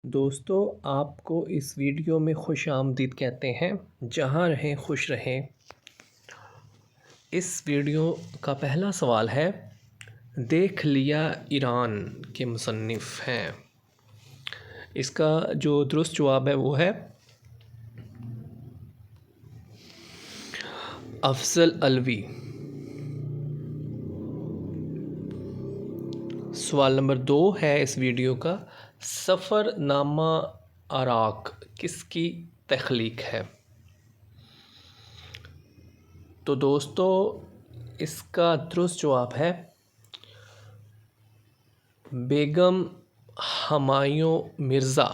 दोस्तों, आपको इस वीडियो में खुशामदीद कहते हैं। जहाँ रहें खुश रहें। इस वीडियो का पहला सवाल है, देख लिया ईरान के मुसन्निफ़ हैं। इसका जो दुरुस्त जवाब है वो है अफज़ल अलवी। सवाल नंबर 2 है इस वीडियो का, सफ़रनामा अराक किसकी तख्लीक है? तो दोस्तों, इसका दुरुस्त जवाब है बेगम हुमायूं मिर्ज़ा।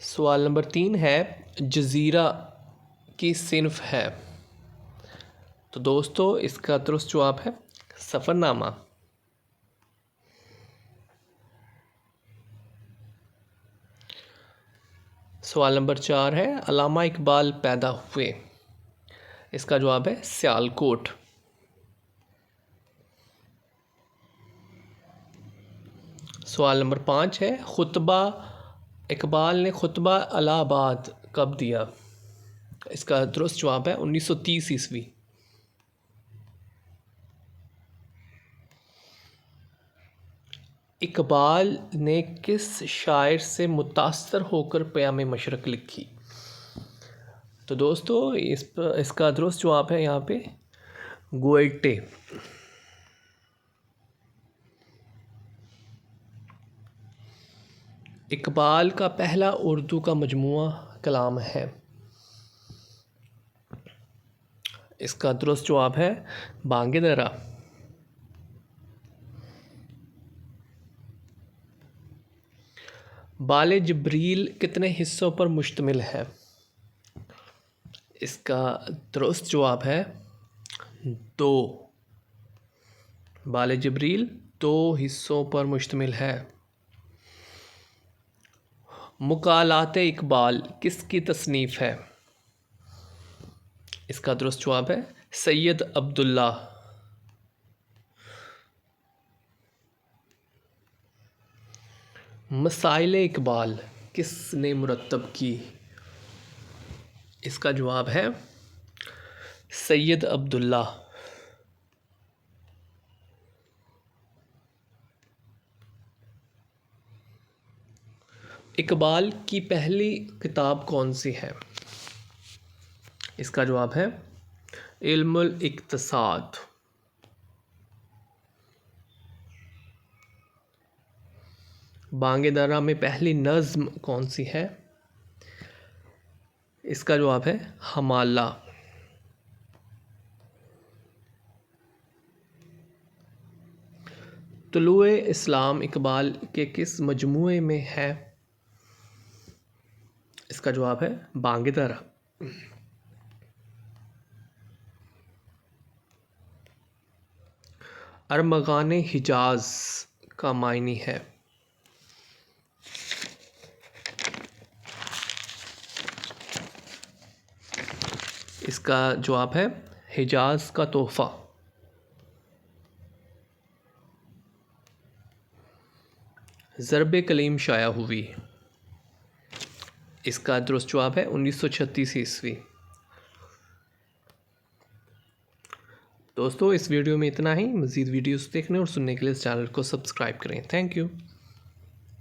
सवाल नंबर 3 है, जज़ीरा की सिनफ है? तो दोस्तों, इसका दुरुस्त जवाब है सफ़रनामा। सवाल नंबर 4 है, अल्लामा इकबाल पैदा हुए? इसका जवाब है सियालकोट। सवाल नंबर 5 है, इकबाल ने खुतबा इलाहाबाद कब दिया? इसका दुरुस्त जवाब है 1930 ईस्वी। इकबाल ने किस शायर से मुतासर होकर क़याम मशरक़ लिखी? तो दोस्तों, इसका दुरुस्त जवाब है यहाँ पे गोएटे। इकबाल का पहला उर्दू का मजमूआ कलाम है? इसका दुरुस्त जवाब है बांगे दरा। बाले जिब्रील कितने हिस्सों पर मुश्तमिल है? इसका दुरुस्त जवाब है 2। बाले जिब्रील 2 हिस्सों पर मुश्तमिल है। मुकालाते इकबाल किसकी तसनीफ़ है? इसका दुरुस्त जवाब है सैयद अब्दुल्ला। मसाइल इकबाल किसने मुरत्तब की? इसका जवाब है सैयद अब्दुल्ला। इकबाल की पहली किताब कौन सी है? इसका जवाब है इल्मुल इक्तिसाद। बांगे दरा में पहली नज़्म कौन सी है? इसका जवाब है हमाला। तुलुए इस्लाम इकबाल के किस मजमूए में है? इसका जवाब है बांगे दरा। अरमगान हिजाज का मायनी है? इसका जवाब है हिजाज का तोहफ़ा। ज़रब कलीम शाया हुई? इसका दुरुस्त जवाब है 1936 ईस्वी। दोस्तों, इस वीडियो में इतना ही। मज़ीद वीडियोस देखने और सुनने के लिए इस चैनल को सब्सक्राइब करें। Thank you.